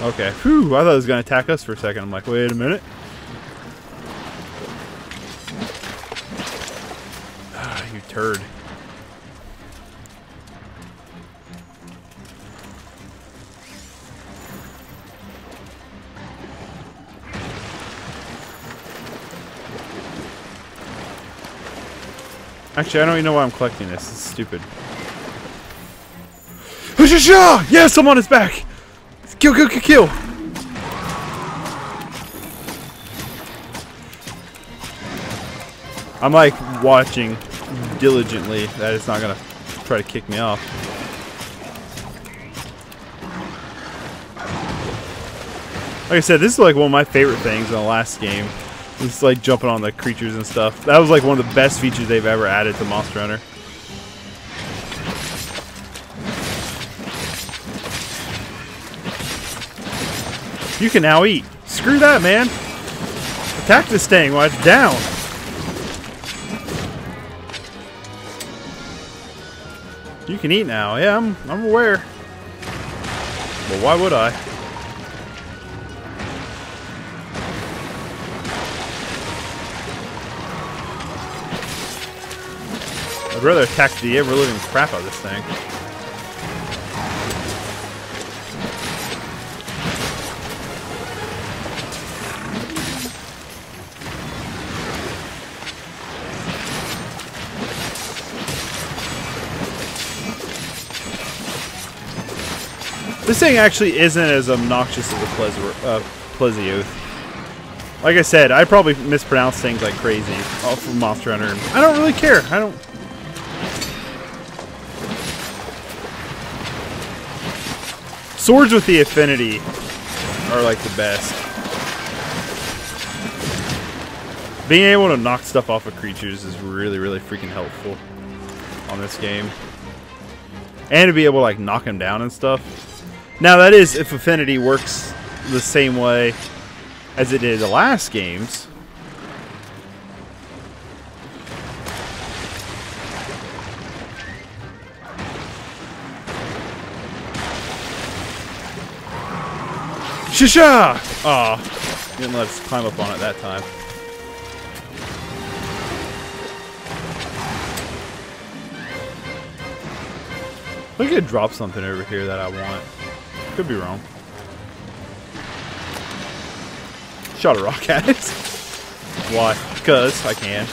Okay. Whew, I thought it was going to attack us for a second. I'm like, wait a minute. You turd. Actually, I don't even know why I'm collecting this. This is stupid. Yes, I'm on his back! Kill, kill, kill, kill! I'm like watching diligently that it's not gonna try to kick me off. Like I said, this is like one of my favorite things in the last game. It's like jumping on the creatures and stuff. That was like one of the best features they've ever added to Monster Hunter. You can now eat. Screw that, man. Attack this thing while it's down. You can eat now. Yeah, I'm aware. Well, why would I? I'd rather attack the ever-living crap out of this thing. This thing actually isn't as obnoxious as a Plesioth. Like I said, I probably mispronounce things like crazy all from Monster Hunter. And I don't really care. I don't... Swords with the affinity are like the best. Being able to knock stuff off of creatures is really, really freaking helpful on this game. And to be able to like knock them down and stuff. Now that is if affinity works the same way as it did the last games. Shisha! Aw, didn't let us climb up on it that time. I think it dropped something over here that I want. Could be wrong. Shot a rock at it. Why? Because I can.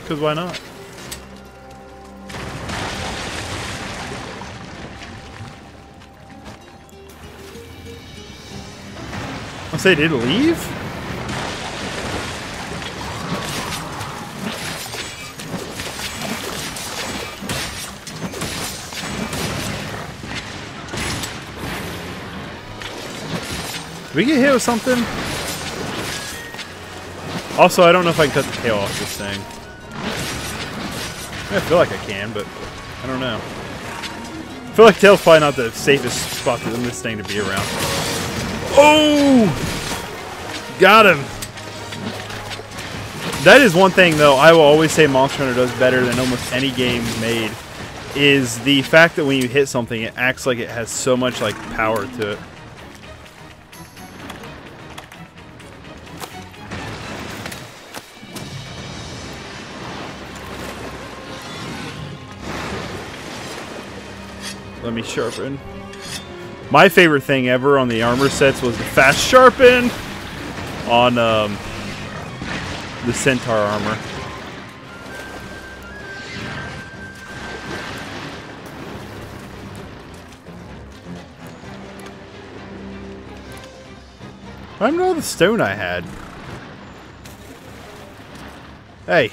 Because why not? I say, did it leave? Did we get hit with something? Also, I don't know if I can cut the tail off this thing. I feel like I can, but I don't know. I feel like tail's probably not the safest spot for this thing to be around. Oh! Got him! That is one thing, though, I will always say Monster Hunter does better than almost any game made, is the fact that when you hit something, it acts like it has so much, like, power to it. Let me sharpen. My favorite thing ever on the armor sets was the fast sharpen on the centaur armor. I don't know the stone I had. Hey.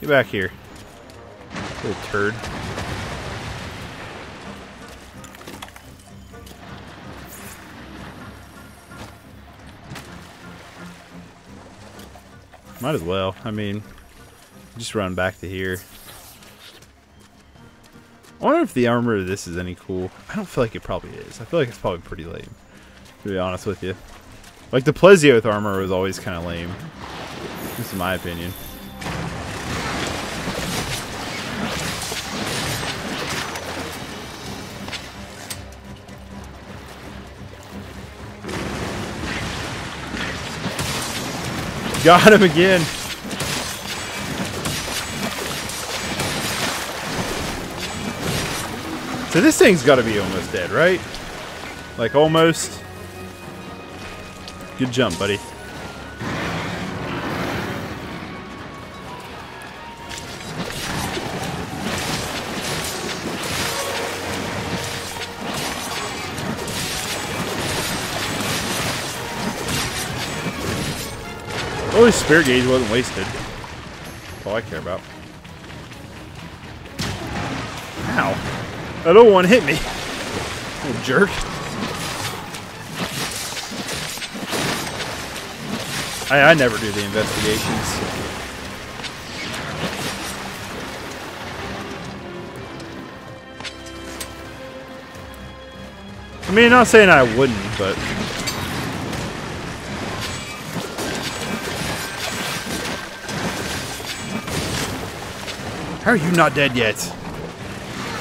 Get back here. Little turd. Might as well. I mean, just run back to here. I wonder if the armor of this is any cool. I don't feel like it probably is. I feel like it's probably pretty lame, to be honest with you. Like the Plesioth armor was always kind of lame. This is my opinion. Got him again. So this thing's got to be almost dead, right? Like almost. Good jump, buddy. Oh, his spirit gauge wasn't wasted. That's all I care about. Ow. That other one hit me. Little jerk. I never do the investigations. I mean, not saying I wouldn't, but... How are you not dead yet?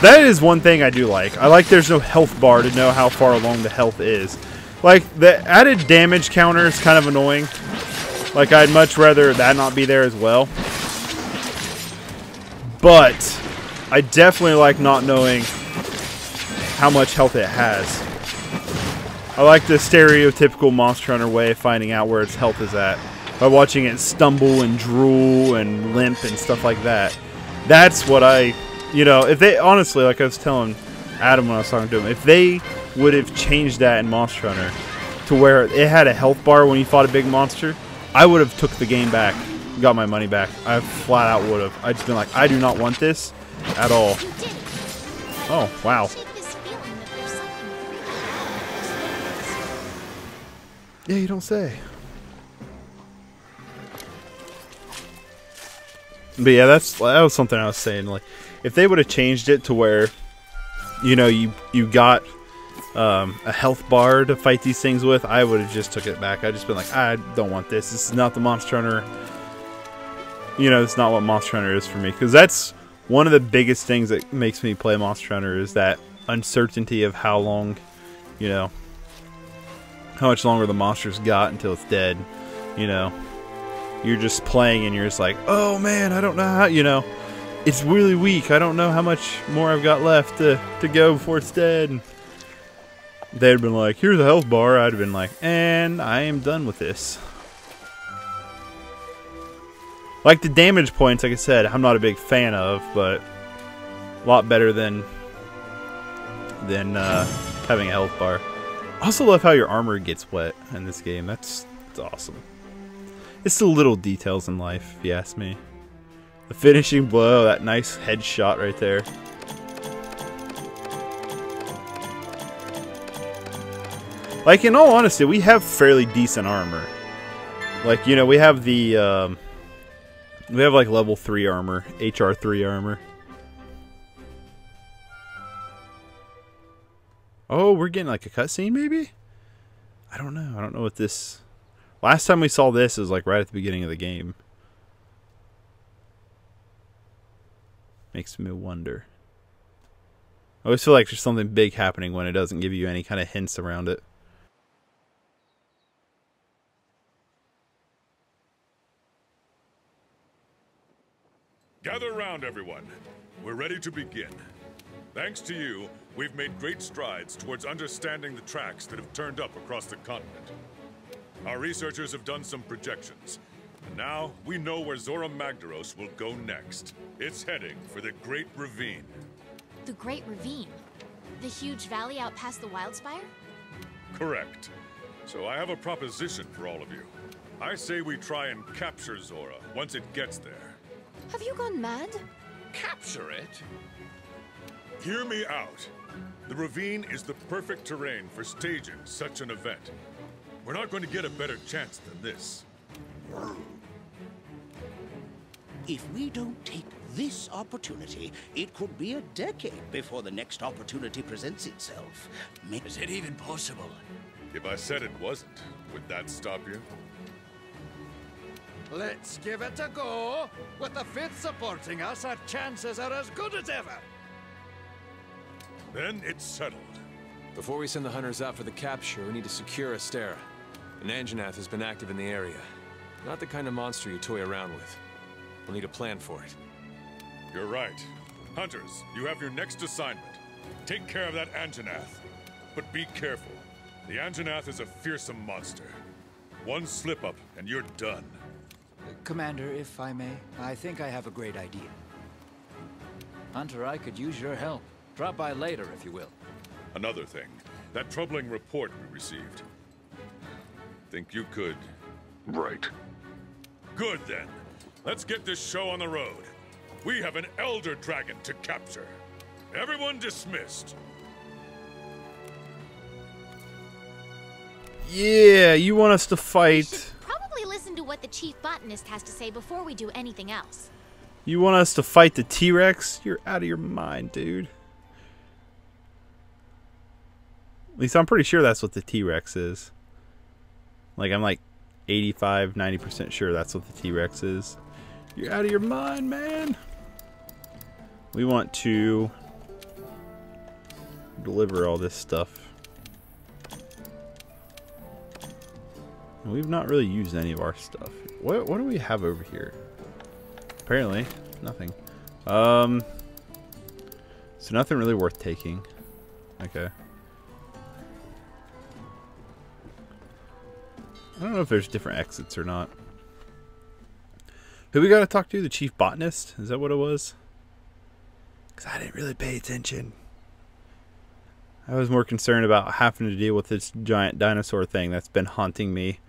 That is one thing I do like. I like there's no health bar to know how far along the health is. Like, the added damage counter is kind of annoying. Like, I'd much rather that not be there as well. But, I definitely like not knowing how much health it has. I like the stereotypical Monster Hunter way of finding out where its health is at. By watching it stumble and drool and limp and stuff like that. That's what I... You know, if they... Honestly, like I was telling Adam when I was talking to him, if they would have changed that in Monster Hunter to where it had a health bar when you fought a big monster, I would have took the game back, got my money back. I flat out would have. I'd just been like, I do not want this at all. Oh, wow. Yeah, you don't say. But yeah, that was something I was saying. Like, if they would have changed it to where, you know, you got a health bar to fight these things with, I would have just took it back. I'd just been like, I don't want this. This is not the Monster Hunter. You know, it's not what Monster Hunter is for me. Because that's one of the biggest things that makes me play Monster Hunter is that uncertainty of how long, you know, how much longer the monster's got until it's dead. You know, you're just playing and you're just like, oh man, I don't know how, you know, it's really weak. I don't know how much more I've got left to go before it's dead. And they'd have been like, here's a health bar. I'd have been like, and I am done with this. Like the damage points, like I said, I'm not a big fan of, but a lot better than having a health bar. I also love how your armor gets wet in this game. That's awesome. It's the little details in life, if you ask me. The finishing blow, that nice headshot right there. Like, in all honesty, we have fairly decent armor. Like, you know, we have the, we have like level 3 armor, HR 3 armor. Oh, we're getting like a cutscene, maybe? I don't know. I don't know what this... Last time we saw this is like right at the beginning of the game. Makes me wonder. I always feel like there's something big happening when it doesn't give you any kind of hints around it. Gather around, everyone. We're ready to begin. Thanks to you, we've made great strides towards understanding the tracks that have turned up across the continent. Our researchers have done some projections, and now we know where Zora Magdaros will go next. It's heading for the Great Ravine. The Great Ravine? The huge valley out past the Wildspire? Correct. So I have a proposition for all of you. I say we try and capture Zora once it gets there. Have you gone mad? Capture it? Hear me out. The ravine is the perfect terrain for staging such an event. We're not going to get a better chance than this. If we don't take this opportunity, it could be a decade before the next opportunity presents itself. Is it even possible? If I said it wasn't, would that stop you? Let's give it a go. With the Fifth supporting us, our chances are as good as ever. Then it's settled. Before we send the hunters out for the capture, we need to secure Astera. An Anjanath has been active in the area. Not the kind of monster you toy around with. We'll need a plan for it. You're right. Hunters, you have your next assignment. Take care of that Anjanath. But be careful. The Anjanath is a fearsome monster. One slip-up, and you're done. Commander, if I may, I think I have a great idea. Hunter, I could use your help. Drop by later, if you will. Another thing. That troubling report we received. Think you could... Right. Good, then. Let's get this show on the road. We have an Elder Dragon to capture. Everyone dismissed. Yeah, you want us to fight. Probably listen to what the chief botanist has to say before we do anything else. You want us to fight the T-Rex? You're out of your mind, dude. At least I'm pretty sure that's what the T-Rex is. Like, I'm like 85, 90% sure that's what the T-Rex is. You're out of your mind, man. We want to deliver all this stuff. We've not really used any of our stuff. What do we have over here? Apparently, nothing. So nothing really worth taking. Okay. I don't know if there's different exits or not. Who we gotta talk to? The chief botanist? Is that what it was? Because I didn't really pay attention. I was more concerned about having to deal with this giant dinosaur thing that's been haunting me.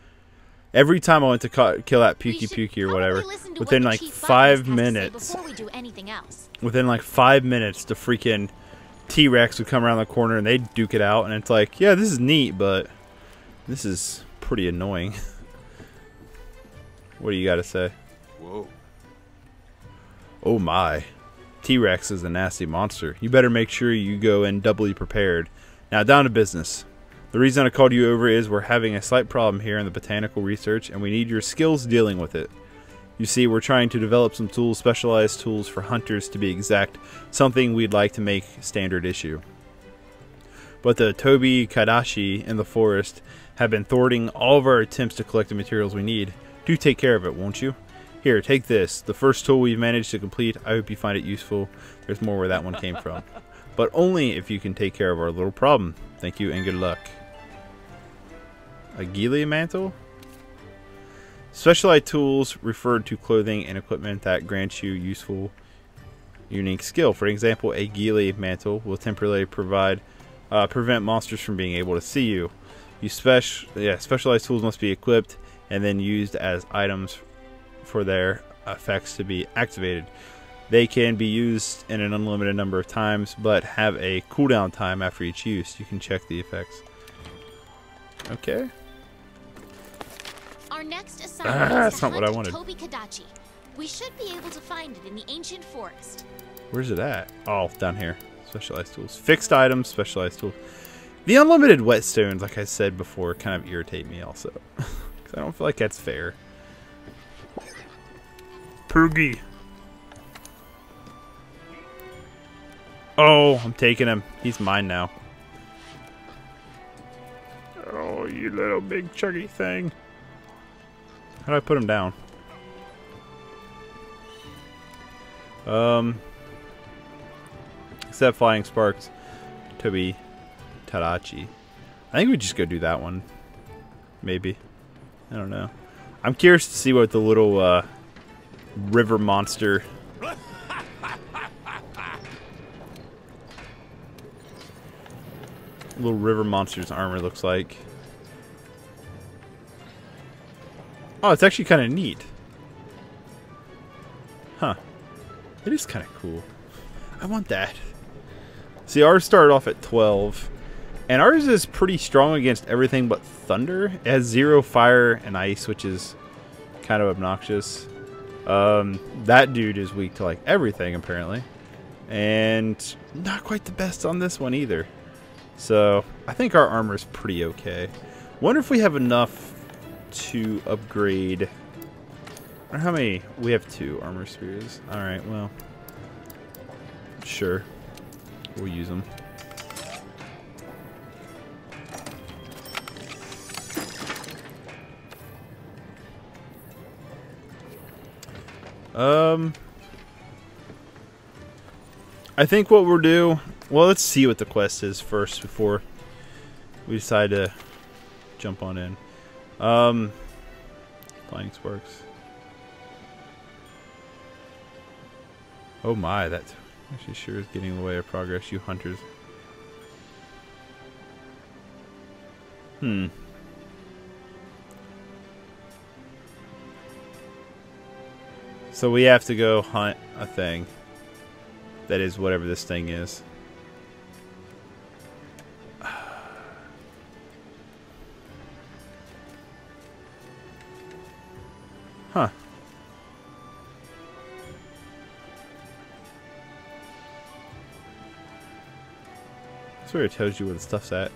Every time I went to kill that Pukey or whatever, within like 5 minutes, within like 5 minutes, the freaking T-Rex would come around the corner and they'd duke it out, and it's like, yeah, this is neat, but this is pretty annoying. What do you got to say? Whoa. Oh my. T-Rex is a nasty monster. You better make sure you go in doubly prepared. Now down to business. The reason I called you over is we're having a slight problem here in the botanical research, and we need your skills dealing with it. You see, we're trying to develop some tools, specialized tools for hunters to be exact, something we'd like to make standard issue. But the Tobi Kadashi in the forest have been thwarting all of our attempts to collect the materials we need. Do take care of it, won't you? Here, take this. The first tool we've managed to complete. I hope you find it useful. There's more where that one came from. But only if you can take care of our little problem. Thank you and good luck. A Gili mantle? Specialized tools referred to clothing and equipment that grants you useful, unique skill. For example, a Gili mantle will temporarily prevent monsters from being able to see you. Specialized tools must be equipped and then used as items for their effects to be activated. They can be used in an unlimited number of times, but have a cooldown time after each use. You can check the effects. Okay. Our next assignment is to not what I hunt wanted. Tobi Kadachi. We should be able to find it in the ancient forest. Where's it at? Oh, down here. Specialized tools. Fixed items, specialized tools. The unlimited whetstones, like I said before, kind of irritate me also. Because I don't feel like that's fair. Poogie. Oh, I'm taking him. He's mine now. Oh, you little big chuggy thing. How do I put him down? Except flying sparks. Tobi Tadachi. I think we just go do that one. Maybe. I don't know. I'm curious to see what the little river monster. Little river monster's armor looks like. Oh, it's actually kind of neat. Huh. It is kind of cool. I want that. See, ours started off at 12. And ours is pretty strong against everything but thunder. It has 0 fire and ice, which is kind of obnoxious. That dude is weak to like everything, apparently. And not quite the best on this one either. So, I think our armor is pretty okay. Wonder if we have enough to upgrade. I wonder how many. We have 2 armor spheres. Alright, well. Sure. We'll use them. I think what we'll do... Well, let's see what the quest is first before we decide to jump on in. Flying sparks. Oh my, that actually sure is getting in the way of progress, you hunters. So we have to go hunt a thing. That is whatever this thing is. Huh. Sort of tells you where the stuff's at.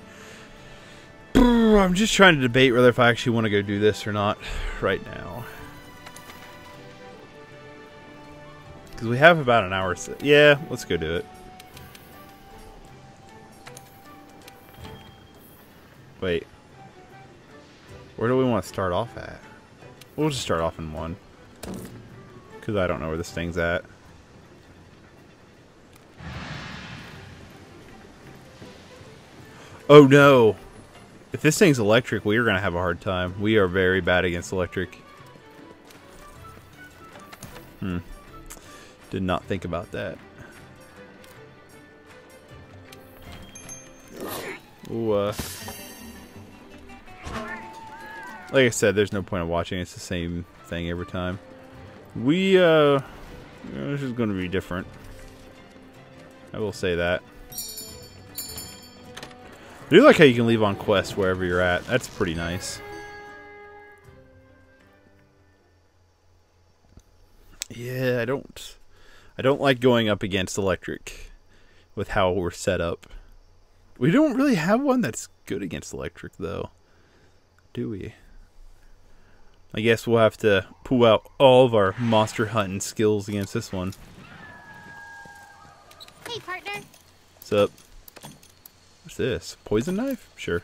I'm just trying to debate whether if I actually want to go do this or not right now. Because we have about an hour. Yeah, let's go do it. Wait. Where do we want to start off at? We'll just start off in one. Because I don't know where this thing's at. Oh no! If this thing's electric, we are going to have a hard time. We are very bad against electric. Did not think about that. Ooh, like I said, there's no point in watching. It's the same thing every time. This is going to be different. I will say that. I do like how you can leave on quest wherever you're at. That's pretty nice. Yeah, I don't like going up against electric with how we're set up. We don't really have one that's good against electric, though. Do we? I guess we'll have to pull out all of our monster hunting skills against this one. Hey, partner. What's up? What's this? Poison knife? Sure.